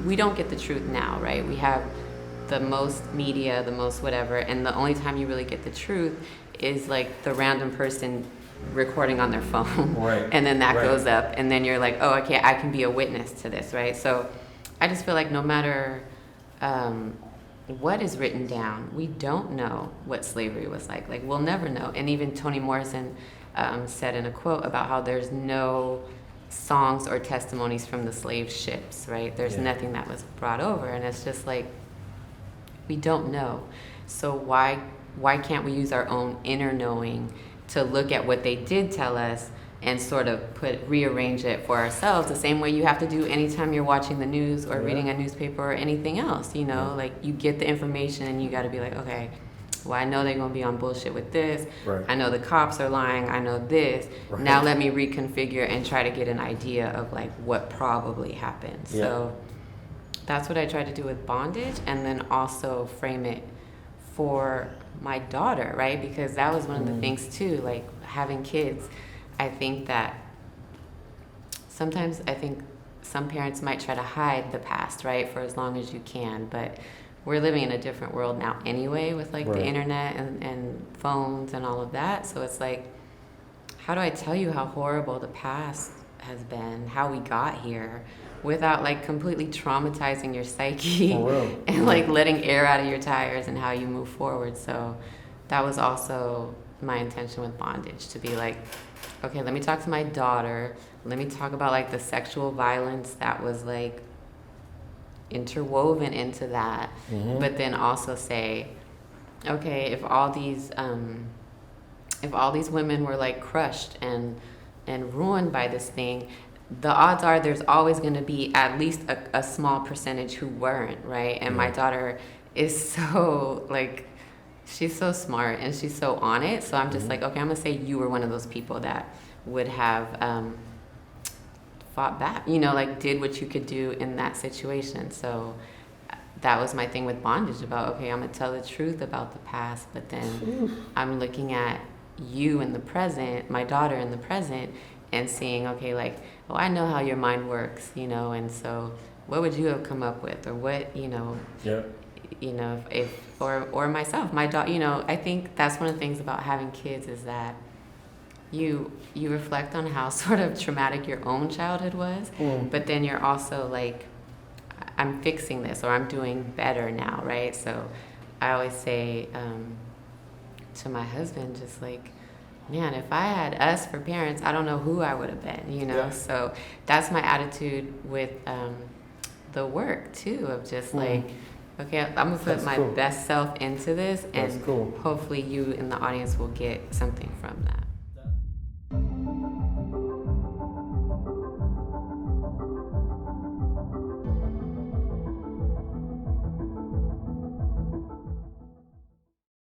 we don't get the truth now, right? We have the most media, the most whatever, and the only time you really get the truth is like the random person recording on their phone, right. And then that right. goes up, and then you're like, oh, okay, I can be a witness to this, right? So I just feel like no matter what is written down, we don't know what slavery was like. Like, we'll never know. And even Toni Morrison said in a quote about how there's no songs or testimonies from the slave ships, right? There's nothing that was brought over, and it's just like, we don't know. So why can't we use our own inner knowing to look at what they did tell us and sort of rearrange it for ourselves, the same way you have to do anytime you're watching the news or reading a newspaper or anything else, you know? Like, you get the information and you got to be like, okay, well, I know they're going to be on bullshit with this. Right. I know the cops are lying. I know this. Right. Now let me reconfigure and try to get an idea of like what probably happened. So that's what I try to do with bondage, and then also frame it for my daughter, right? Because that was one of the things too, like having kids. I think that sometimes some parents might try to hide the past, right, for as long as you can, but we're living in a different world now anyway with like the internet and phones and all of that. So it's like, how do I tell you how horrible the past has been, how we got here, without like completely traumatizing your psyche and like letting air out of your tires and how you move forward. So that was also my intention with bondage, to be like, okay, let me talk to my daughter, let me talk about like the sexual violence that was like interwoven into that, but then also say, okay, if all these women were like crushed and ruined by this thing, the odds are there's always going to be at least a small percentage who weren't, right? And my daughter is so like, she's so smart and she's so on it. So I'm just like, okay, I'm gonna say you were one of those people that would have fought back, you know, like did what you could do in that situation. So that was my thing with bondage, about, okay, I'm gonna tell the truth about the past, but then I'm looking at you in the present, my daughter in the present, and seeing, okay, like, oh, I know how your mind works, you know, and so what would you have come up with, or what, you know, you know, or myself, my daughter, you know. I think that's one of the things about having kids, is that you reflect on how sort of traumatic your own childhood was, but then you're also like, I'm fixing this, or I'm doing better now, right? So I always say to my husband, just like, man, if I had us for parents, I don't know who I would have been, you know? So that's my attitude with the work too, of just like, okay, I'm gonna put my best self into this, and hopefully you in the audience will get something from that.